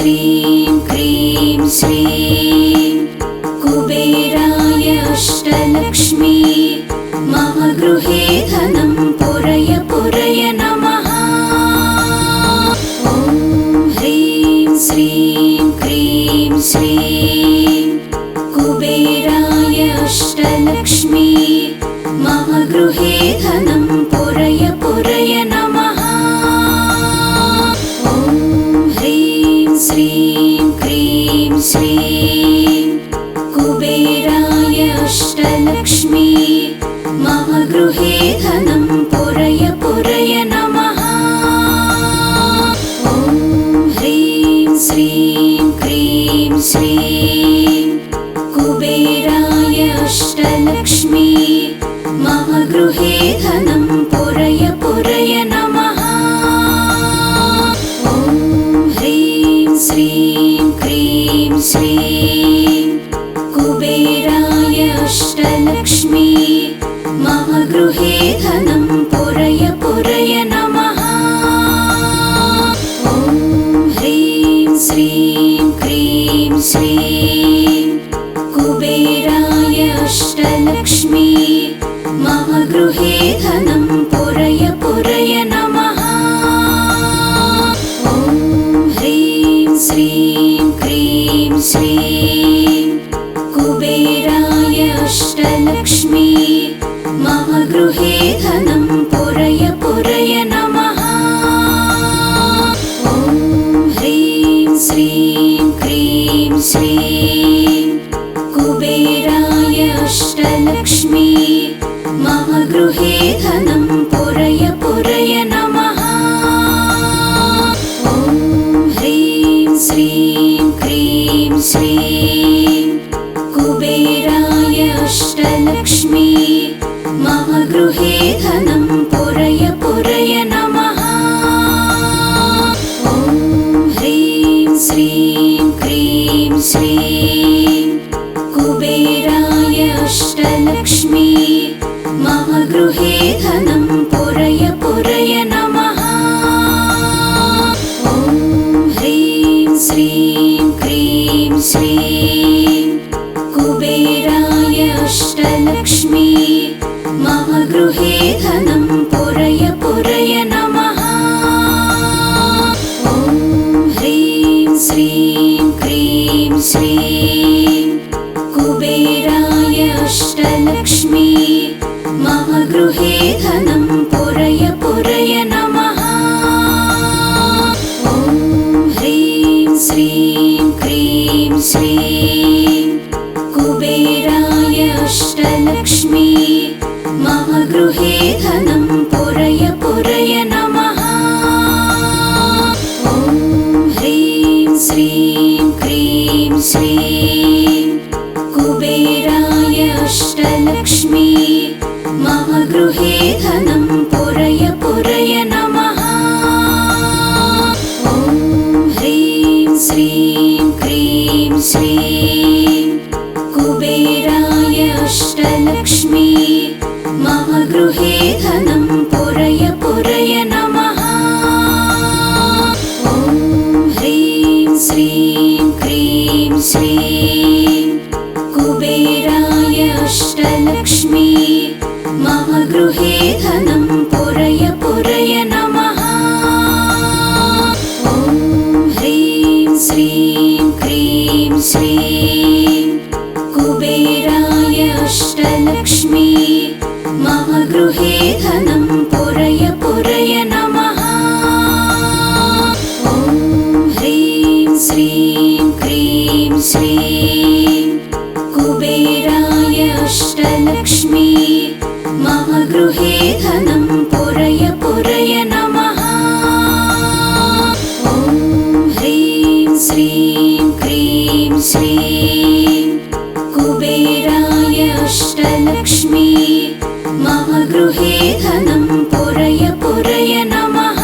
श्रीं क्रीं श्रीं कुबेराय अष्टलक्ष्मी मम गृहे धनं पुरय पुरय नमः। ॐ ह्रीं श्रीं क्रीं श्रीं कुबेराय अष्टलक्ष्मी मम गृहे धनं पुरय पुरय नमः। ॐ ह्रीं श्रीं क्रीं श्रीं कुबेराय अष्टलक्ष्मी मम गृहे धनं पुरय पुरय नमः। ॐ ह्रीं श्रीं क्रीं श्रीं कुबेराय अष्टलक्ष्मी मम गृहे धनं पुरय पुरय नमः। ॐ ह्रीं श्रीं क्रीं श्रीं कुबेराय अष्टलक्ष्मी मम गृहे धनं पुरय पुरय नमः। ॐ ह्रीं श्रीं क्रीं श्रीं कुबेराय अष्टलक्ष्मी मम गृहे धनं पुरय पुरय नमः। ॐ ह्रीं श्रीं क्रीं श्रीं कुबेराय अष्टलक्ष्मी मम गृहे धनं पुरय पुरय नमः। ॐ ह्रीं श्रीं क्रीं श्रीं कुबेराय अष्टलक्ष्मी मम गृहे धनं पुरय पुरय नमः। ॐ ह्रीं श्रीं क्रीं श्रीं कुबेराय अष्टलक्ष्मी मम गृहे धनं पुरय पुरय नमः। ॐ ह्रीं श्रीं क्रीं श्रीं कुबेराय अष्टलक्ष्मी मम गृहे धनं पुरय पुरय नमः। ॐ ह्रीं श्रीं क्रीं श्रीं कुबेराय अष्टलक्ष्मी मम गृहे धनं पुरय पुरय नमः। ॐ ह्रीं श्रीं क्रीं श्रीं कुबेराय अष्टलक्ष्मी मम गृहे धनं पुरय पुरय नमः। ॐ ह्रीं श्रीं क्रीं श्रीं कुबेराय अष्टलक्ष्मी मम गृहे धनं पुरय पुरय नमः। ॐ ह्रीं श्रीं क्रीं श्रीं कुबेराय अष्टलक्ष्मी मम गृहे धनं पुरय पुरय नमः। ॐ ह्रीं श्रीं क्रीं श्रीं कुबेराय अष्टलक्ष्मी मम गृहे धनं पुरय पुरय नमः। ॐ ह्रीं श्रीं क्रीं श्रीं कुबेराय अष्टलक्ष्मी मम गृहे धनं पुरय पुरय नमः। ॐ ह्रीं श्रीं क्रीं श्रीं कुबेराय अष्टलक्ष्मी मम गृहे धनं पुरय पुरय नमः। ॐ ह्रीं श्रीं क्रीं श्रीं कुबेराय अष्टलक्ष्मी मम गृहे धनं पुरय पुरय नमः। ॐ ह्रीं श्रीं क्रीं श्रीं कुबेराय अष्टलक्ष्मी मम गृहे धनं पुरय पुरय नमः।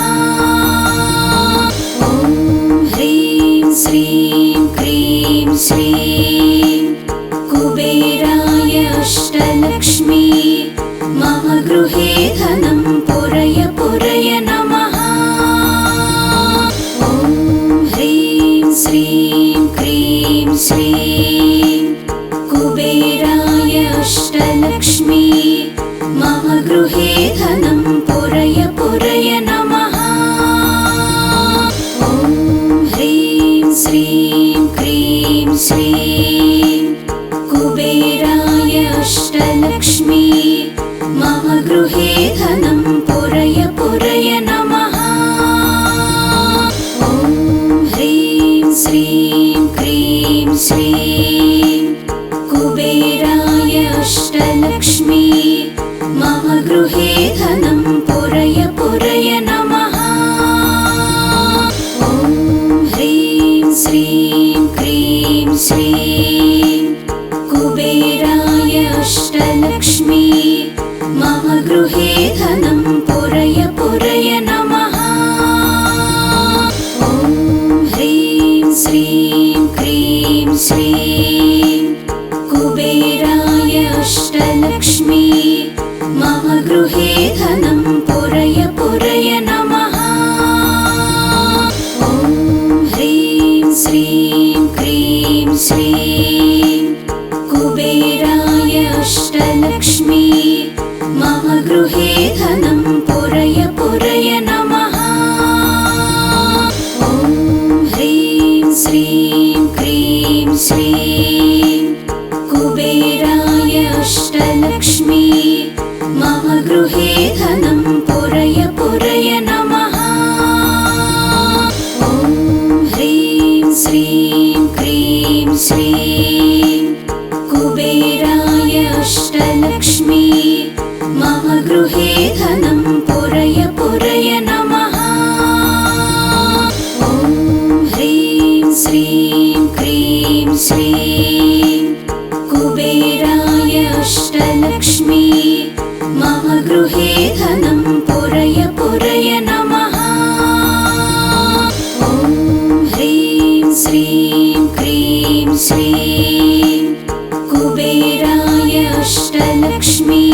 ॐ ह्रीं श्रीं क्रीं श्रीं कुबेराय अष्टलक्ष्मी मम गृहे धनं पुरय पुरय नमः। ॐ ह्रीं श्रीं क्रीं श्रीं कुबेराय अष्टलक्ष्मी मम गृहे धनं पुरय पुरय नमः। ॐ ह्रीं श्रीं क्रीं श्रीं कुबेराय अष्टलक्ष्मी मम गृहे धनं पुरय पुरय नमः। ॐ ह्रीं श्रीं क्रीं श्रीं कुबेराय अष्टलक्ष्मी मम गृहे धनं पुरय पुरय नमः। ॐ ह्रीं श्रीं क्रीं श्रीं कुबेराय अष्टलक्ष्मी मम गृहे धनं पुरय पुरय नमः। ॐ ह्रीं श्रीं क्रीं श्रीं कुबेराय अष्टलक्ष्मी मम गृहे धनं पुरय पुरय नमः। ॐ ह्रीं श्रीं क्रीं श्रीं कुबेराय अष्टलक्ष्मी मम गृहे धनं पुरय पुरय नमः। ॐ ह्रीं श्रीं क्रीं श्रीं कुबेराय अष्टलक्ष्मी मम गृहे धनं पुरय पुरय नमः। ॐ ह्रीं श्रीं क्रीं श्रीं कुबेराय अष्टलक्ष्मी मम गृहे धनं पुरय पुरय नमः। ॐ ह्रीं श्रीं क्रीं श्रीं कुबेराय अष्टलक्ष्मी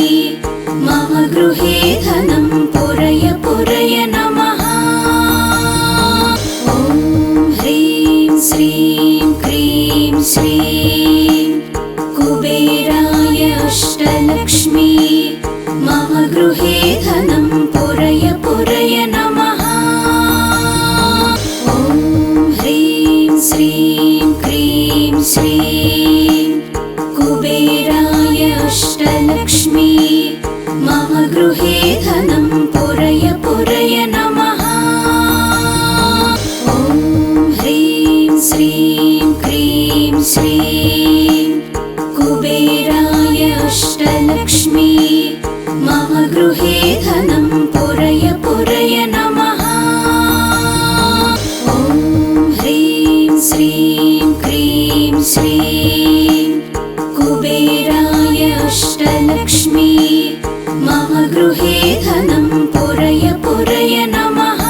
मम गृहे धनं पुरय पुरय नमः। ॐ ह्रीं श्रीं क्रीं श्रीं कुबेराय अष्टलक्ष्मी मम गृहे धनं पुरय पुरय नमः। ॐ ह्रीं श्रीं क्रीं श्रीं कुबेराय अष्टलक्ष्मी मम गृहे धनं पुरय पुरय नमः। ॐ ह्रीं श्रीं क्रीं श्रीं कुबेराय अष्टलक्ष्मी मम गृहे धनं पुरय पुरय नमः। ॐ ह्रीं श्रीं क्रीं श्रीं कुबेराय अष्टलक्ष्मी मम गृहे धनं पुरय पुरय नमः।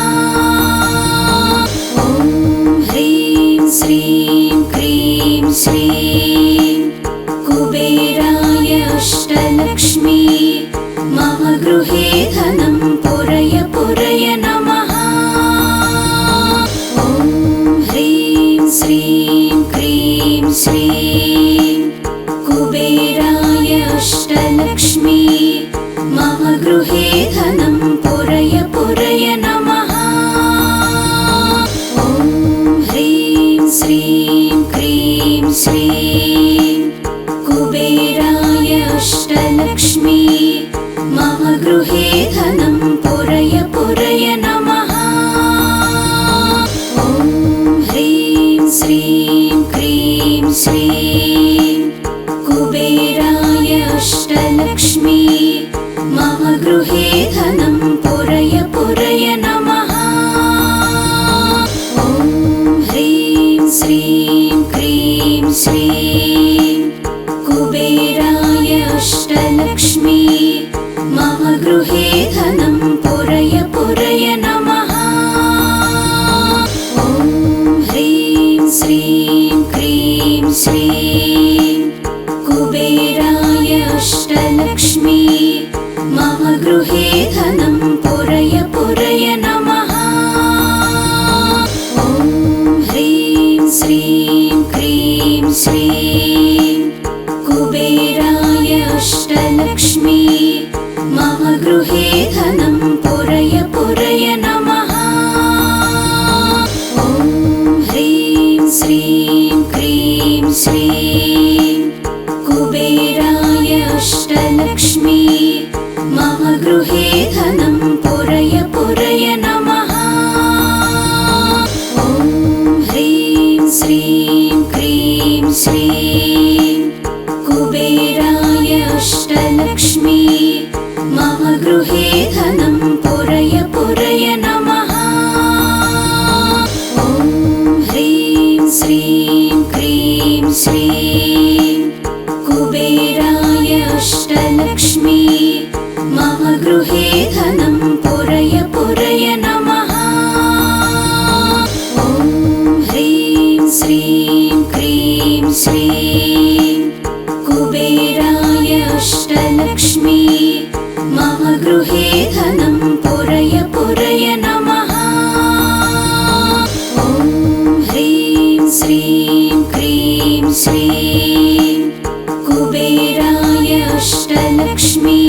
ॐ ह्रीं श्रीं क्रीं श्रीं कुबेराय अष्टलक्ष्मी मम गृहे धनं पुरय पुरय नमः। ॐ ह्रीं श्रीं क्रीं श्रीं कुबेराय अष्टलक्ष्मी मम गृहे धनं पुरय पुरय नमः। ॐ ह्रीं श्रीं क्रीं श्रीं कुबेराय अष्टलक्ष्मी मम गृहे धनं पुरय पुरय नमः। ॐ ह्रीं श्रीं क्रीं श्रीं कुबेराय अष्टलक्ष्मी मम गृहे धनं पुरय पुरय नमः। ॐ ह्रीं श्रीं क्रीं श्रीं कुबेराय अष्टलक्ष्मी मम गृहे धनं पुरय पुरय नमः। ॐ ह्रीं श्रीं क्रीं श्रीं कुबेराय अष्टलक्ष्मी मम गृहे धनं पुरय पुरय नमः। ॐ ह्रीं श्रीं क्रीं श्रीं कुबेराय अष्टलक्ष्मी मम गृहे धनं पुरय पुरय नमः। ॐ ह्रीं श्रीं क्रीं श्रीं कुबेराय अष्टलक्ष्मी मम गृहे धनं पुरय पुरय नमः। ॐ ह्रीं श्रीं क्रीं श्रीं कुबेराय अष्टलक्ष्मी मम गृहे धनं पुरय पुरय नमः। ॐ ह्रीं श्रीं क्रीं श्रीं कुबेराय अष्टलक्ष्मी मम गृहे धनं पुरय पुरय नमः। ॐ ह्रीं श्रीं क्रीं श्रीं कुबेराय अष्टलक्ष्मी मम गृहे धनं पुरय पुरय नमः। ॐ ह्रीं श्रीं क्रीं श्रीं कुबेराय अष्टलक्ष्मी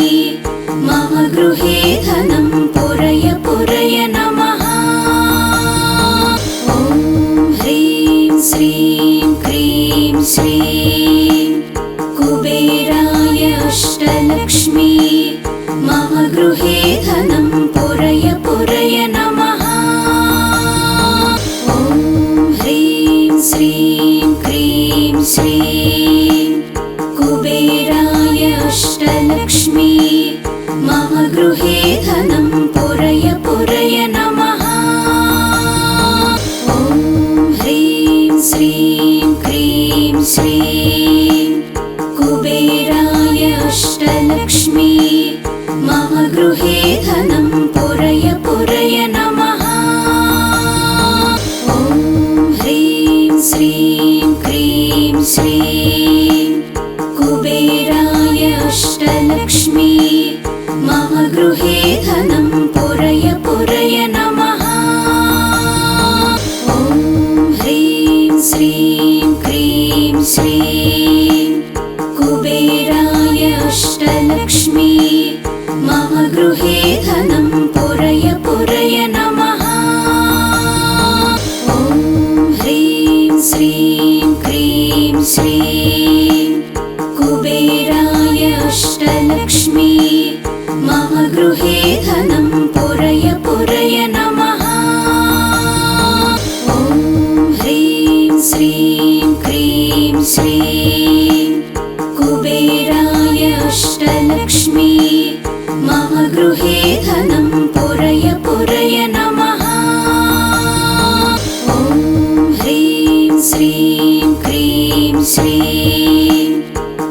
मम गृहे धनं पुरय पुरय नमः। ॐ ह्रीं श्रीं क्रीं श्रीं कुबेराय अष्टलक्ष्मी मम गृहे धनं पुरय पुरय नमः। ॐ ह्रीं श्रीं क्रीं श्रीं कुबेराय अष्टलक्ष्मी मम गृहे धनं पुरय पुरय नमः। ॐ ह्रीं श्रीं क्रीं श्रीं कुबेराय अष्टलक्ष्मी मम गृहे धनं पुरय पुरय नमः। ॐ ह्रीं श्रीं क्रीं श्रीं कुबेराय अष्टलक्ष्मी मम गृहे धनं पुरय पुरय नमः। ॐ ह्रीं श्रीं क्रीं श्रीं कुबेराय अष्टलक्ष्मी मम गृहे धनं पुरय पुरय नमः। ॐ ह्रीं श्रीं क्रीं श्रीं कुबेराय अष्टलक्ष्मी मम गृहे धनं पुरय पुरय नमः। ॐ ह्रीं श्रीं क्रीं श्रीं कुबेराय अष्टलक्ष्मी मम गृहे धनं पुरय पुरय नमः। ॐ ह्रीं श्रीं क्रीं श्रीं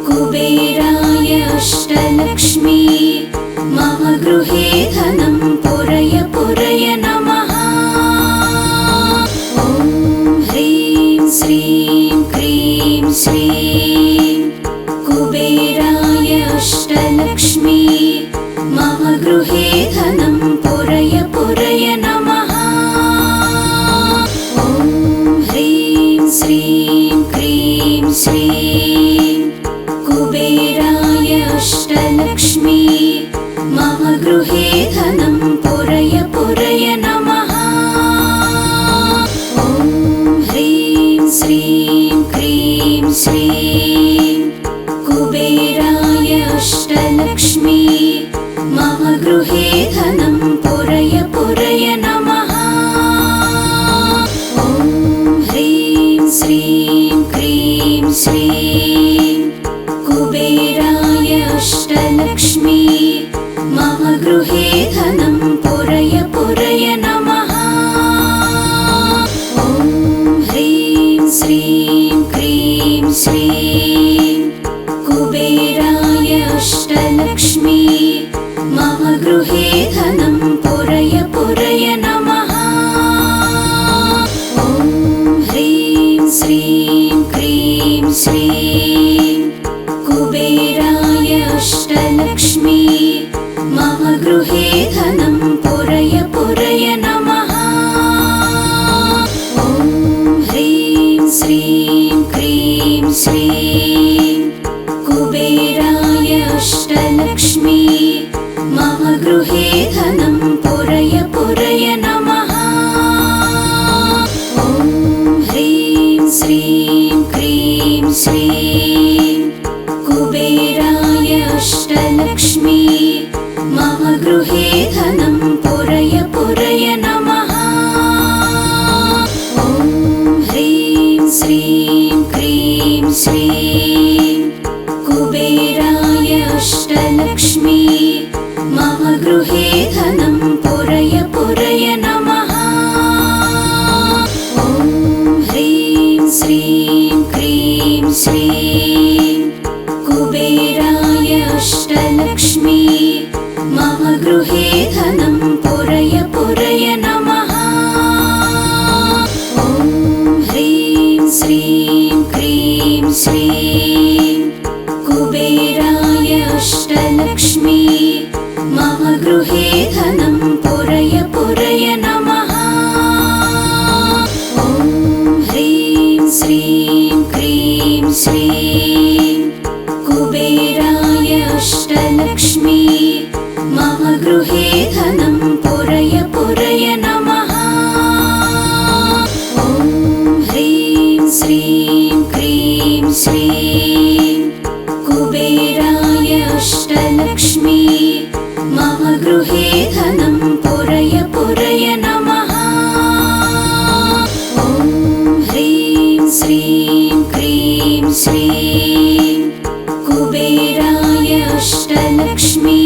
कुबेराय अष्टलक्ष्मी मम गृहे धनं पुरय पुरय नमः। ॐ ह्रीं श्रीं क्रीं श्रीं कुबेराय अष्टलक्ष्मी मम गृहे धनं पुरय पुरय नमः। ॐ ह्रीं श्रीं क्रीं श्रीं कुबेराय अष्टलक्ष्मी मम गृहे धनं पुरय पुरय नमः। ॐ ह्रीं श्रीं क्रीं श्रीं कुबेराय अष्टलक्ष्मी मम गृहे धनं पुरय पुरय नमः। ॐ ह्रीं श्रीं क्रीं श्रीं कुबेराय अष्टलक्ष्मी मम गृहे धनं पुरय पुरय नमः। ॐ ह्रीं श्रीं क्रीं श्रीं कुबेराय अष्टलक्ष्मी मम गृहे धनं पुरय पुरय नमः। ॐ ह्रीं श्रीं क्रीं श्रीं कुबेराय अष्टलक्ष्मी मम गृहे धनं पुरय पुरय नमः। ॐ ह्रीं श्रीं क्रीं श्रीं कुबेराय अष्टलक्ष्मी मम गृहे धनं पुरय पुरय नमः। ॐ ह्रीं श्रीं क्रीं श्रीं कुबेराय अष्टलक्ष्मी मम गृहे धनं पुरय पुरय नमः। ॐ ह्रीं श्रीं क्रीं श्रीं कुबेराय अष्टलक्ष्मी मम गृहे धनं पुरय पुरय नमः। ॐ ह्रीं श्रीं क्रीं श्रीं कुबेराय अष्टलक्ष्मी मम गृहे धनं पुरय पुरय नमः। ॐ ह्रीं श्रीं क्रीं श्रीं कुबेराय अष्टलक्ष्मी मम गृहे धनं पुरय पुरय नमः। ॐ ह्रीं श्रीं क्रीं श्रीं कुबेराय अष्टलक्ष्मी मम गृहे धनं पुरय पुरय नमः। ॐ ह्रीं श्रीं क्रीं श्रीं कुबेराय अष्टलक्ष्मी मम गृहे धनं पुरय पुरय नमः। ॐ ह्रीं श्रीं क्रीं श्रीं कुबेराय अष्टलक्ष्मी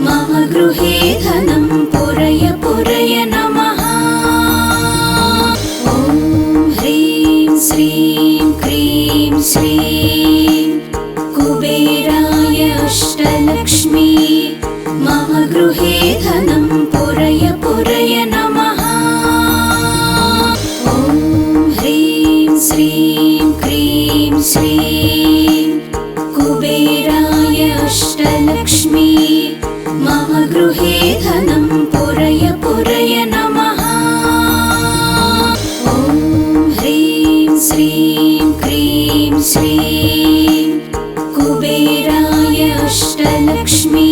मम गृहे धनं पुरय पुरय नमः। ॐ ह्रीं श्रीं क्रीं श्रीं कुबेराय अष्टलक्ष्मी मम गृहे धनं पुरय पुरय नमः। ॐ ह्रीं श्रीं क्रीं श्रीं कुबेराय अष्टलक्ष्मी मम गृहे धनं पुरय पुरय नमः। ॐ ह्रीं श्रीं क्रीं श्रीं कुबेराय अष्टलक्ष्मी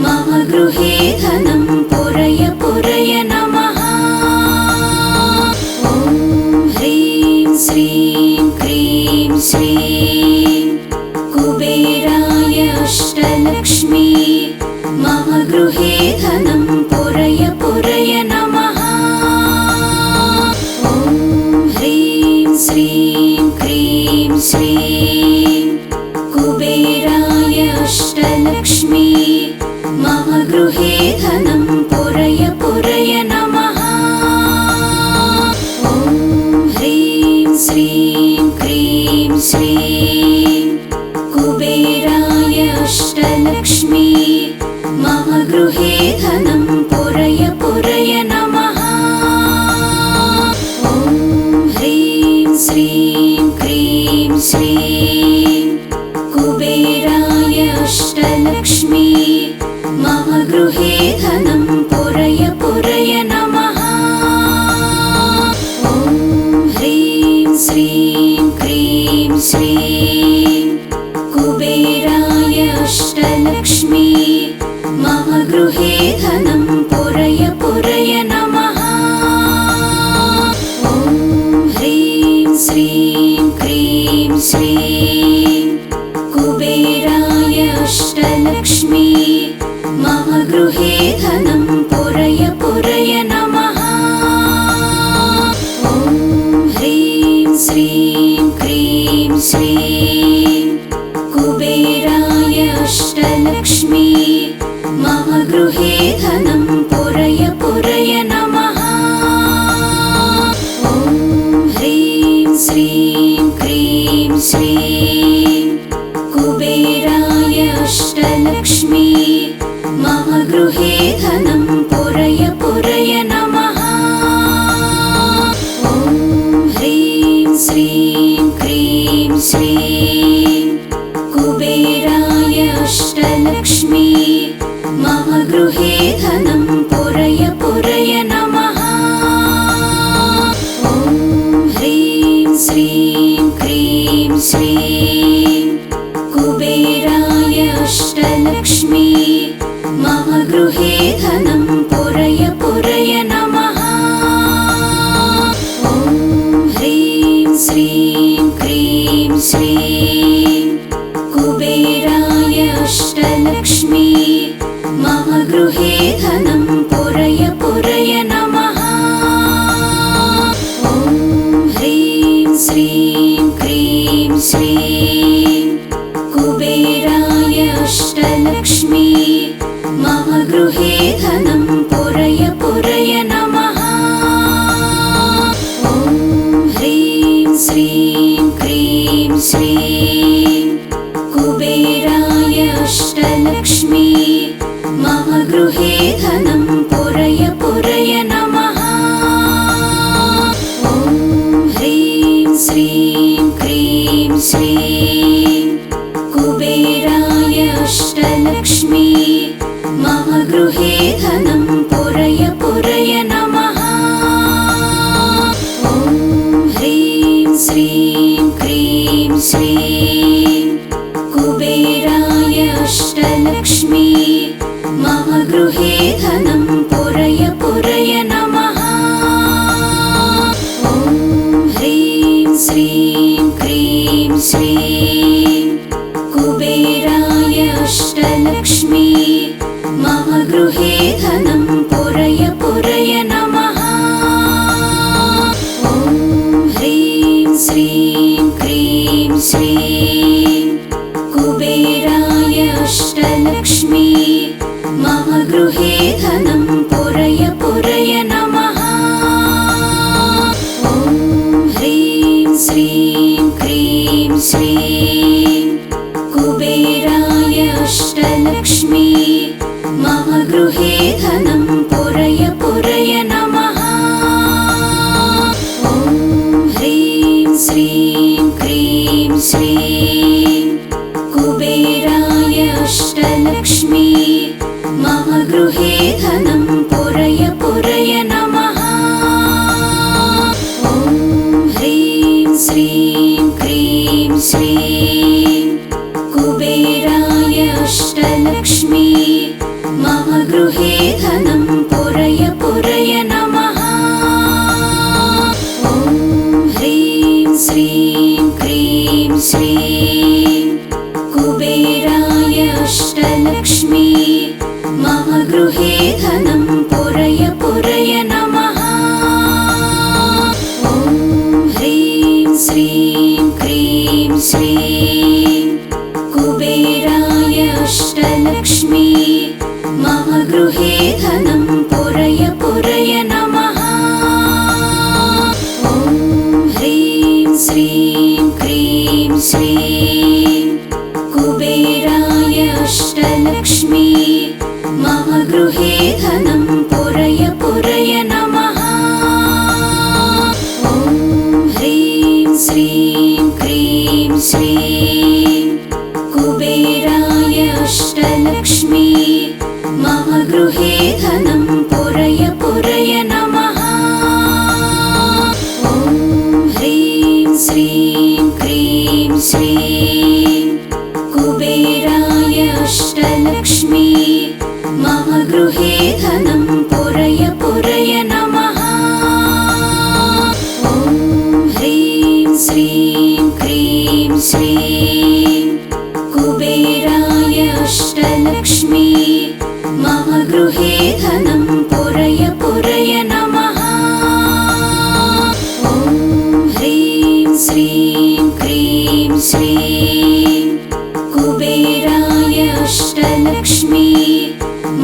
मम गृहे धनं पुरय पुरय नमः। ॐ ह्रीं श्रीं क्रीं श्रीं कुबेराय अष्टलक्ष्मी मम गृहे धनं पुरय पुरय नमः। ॐ ह्रीं श्रीं क्रीं श्रीं कुबेराय अष्टलक्ष्मी मम गृहे धनं पुरय पुरय नमः। ॐ ह्रीं श्रीं क्रीं श्रीं कुबेराय अष्टलक्ष्मी मम गृहे धनं पुरय पुरय नमः। ॐ ह्रीं श्रीं क्रीं श्रीं कुबेराय अष्टलक्ष्मी मम गृहे धनं पुरय पुरय नमः। ॐ ह्रीं श्रीं क्रीं श्रीं कुबेराय अष्टलक्ष्मी मम गृहे धनं पुरय पुरय नमः। ॐ ह्रीं श्रीं क्रीं श्रीं कुबेराय अष्टलक्ष्मी मम गृहे धनं पुरय पुरय नमः। ॐ ह्रीं श्रीं क्रीं श्रीं कुबेराय अष्टलक्ष्मी मम गृहे धनं पुरय पुरय नमः। ॐ ह्रीं श्रीं क्रीं श्रीं कुबेराय अष्टलक्ष्मी मम गृहे धनं पुरय पुरय नमः। ॐ ह्रीं श्रीं क्रीं श्रीं कुबेराय अष्टलक्ष्मी मम गृहे धनं पुरय पुरय नमः। ॐ ह्रीं श्रीं क्रीं श्रीं कुबेराय अष्टलक्ष्मी मम गृहे धनं पुरय पुरय नमः। ॐ ह्रीं श्रीं क्रीं श्रीं कुबेराय अष्टलक्ष्मी मम गृहे धनं पुरय पुरय नमः। ॐ ह्रीं श्रीं क्रीं श्रीं कुबेराय अष्टलक्ष्मी मम गृहे धनं पुरय पुरय नमः। ॐ ह्रीं श्रीं क्रीं श्रीं कुबेराय अष्टलक्ष्मी मम गृहे धनं पुरय पुरय नमः। ॐ ह्रीं श्रीं क्रीं श्रीं कुबेराय अष्टलक्ष्मी मम गृहे धनं पुरय पुरय नमः। ॐ ह्रीं श्रीं क्रीं श्रीं कुबेराय अष्टलक्ष्मी मम गृहे धनं पुरय पुरय नमः। ॐ ह्रीं श्रीं क्रीं श्रीं कुबेराय अष्टलक्ष्मी मम गृहे धनं पुरय पुरय नमः। ॐ ह्रीं श्रीं क्रीं श्रीं कुबेराय अष्टलक्ष्मी मम गृहे धनं पुरय पुरय नमः। ॐ ह्रीं श्रीं क्रीं श्रीं कुबेराय अष्टलक्ष्मी मम गृहे धनं पुरय पुरय नमः। ॐ ह्रीं श्रीं क्रीं श्रीं कुबेराय अष्टलक्ष्मी मम गृहे धनं पुरय पुरय नमः। ॐ ह्रीं श्रीं क्रीं श्रीं कुबेराय अष्टलक्ष्मी मम गृहे धनं पुरय पुरय नमः। ॐ ह्रीं श्रीं क्रीं श्रीं कुबेराय अष्टलक्ष्मी मम गृहे धनं पुरय पुरय नमः। ॐ ह्रीं श्रीं क्रीं श्रीं कुबेराय अष्टलक्ष्मी मम गृहे धनं पुरय पुरय नमः। ॐ ह्रीं श्रीं क्रीं श्रीं कुबेराय अष्टलक्ष्मी मम गृहे धनं पुरय पुरय नमः। ॐ ह्रीं श्रीं क्रीं श्रीं कुबेराय अष्टलक्ष्मी मम गृहे धनं पुरय पुरय नमः। ॐ ह्रीं श्रीं क्रीं श्रीं कुबेराय अष्टलक्ष्मी मम गृहे धनं पुरय पुरय नमः। ॐ ह्रीं श्रीं क्रीं श्रीं कुबेराय अष्टलक्ष्मी मम गृहे धनं पुरय पुरय नमः। ॐ ह्रीं श्रीं क्रीं श्रीं कुबेराय अष्टलक्ष्मी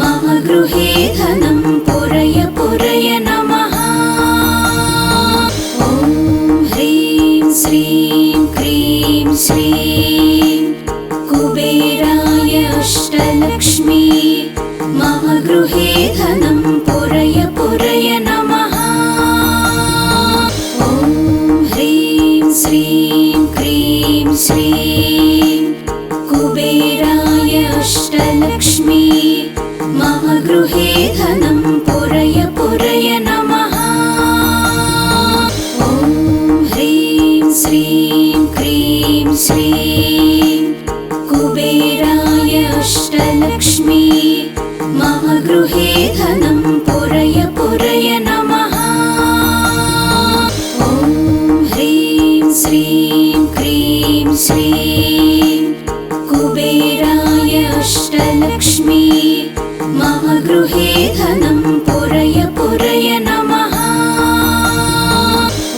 मम गृहे धनं पुरय पुरय नमः। ॐ ह्रीं श्रीं क्रीं श्रीं कुबेराय अष्टलक्ष्मी मम गृहे धनं पुरय पुरय नमः। ॐ ह्रीं श्रीं क्रीं श्रीं कुबेराय अष्टलक्ष्मी मम गृहे धनं पुरय पुरय नमः। ॐ ह्रीं श्रीं क्रीं श्रीं कुबेराय अष्टलक्ष्मी मम गृहे धनं पुरय पुरय नमः। ॐ ह्रीं श्रीं क्रीं श्रीं कुबेराय अष्टलक्ष्मी मम गृहे धनं पुरय पुरय नमः।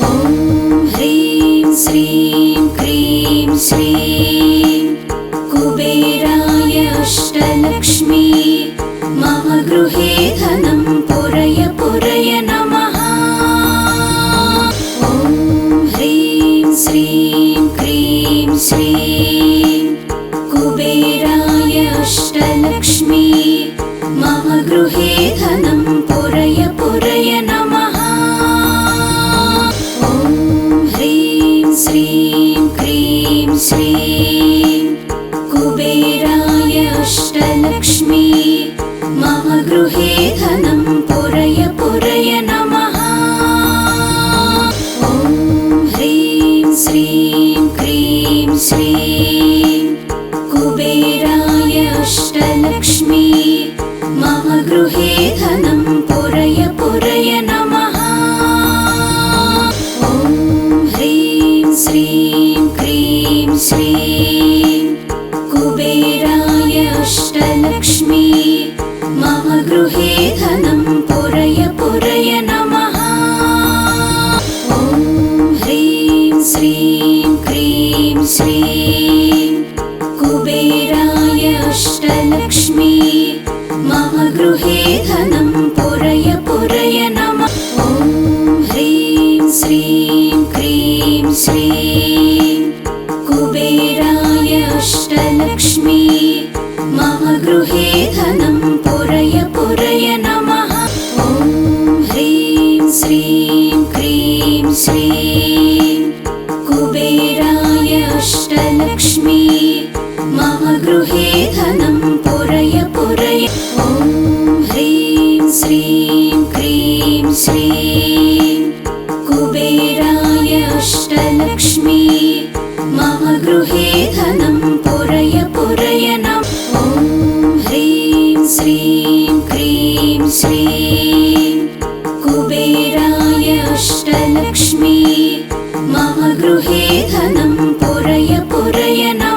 ॐ ह्रीं श्रीं क्रीं श्रीं कुबेराय अष्टलक्ष्मी मम गृहे धनं पुरय पुरय नमः। ॐ ह्रीं श्रीं क्रीं श्रीं कुबेराय अष्टलक्ष्मी मम गृहे धनं पुरय पुरय नमः। ॐ ह्रीं श्रीं क्रीं श्रीं कुबेराय अष्टलक्ष्मी मम गृहे धनं पुरय पुरय नमः। ॐ ह्रीं श्रीं क्रीं श्रीं कुबेराय अष्टलक्ष्मी मम गृहे धनं पुरय पुरय नमः। ॐ ह्रीं श्रीं क्रीं श्रीं कुबेराय अष्टलक्ष्मी मम गृहे धनं पुरय पुरय नमः। ॐ ह्रीं श्रीं क्रीं श्रीं कुबेराय अष्टलक्ष्मी मम गृहे धनं पुरय पुरय नमः। ॐ ह्रीं श्रीं क्रीं श्रीं कुबेराय अष्टलक्ष्मी मम गृहे धनं पुरय पुरय नमः। ॐ ह्रीं श्रीं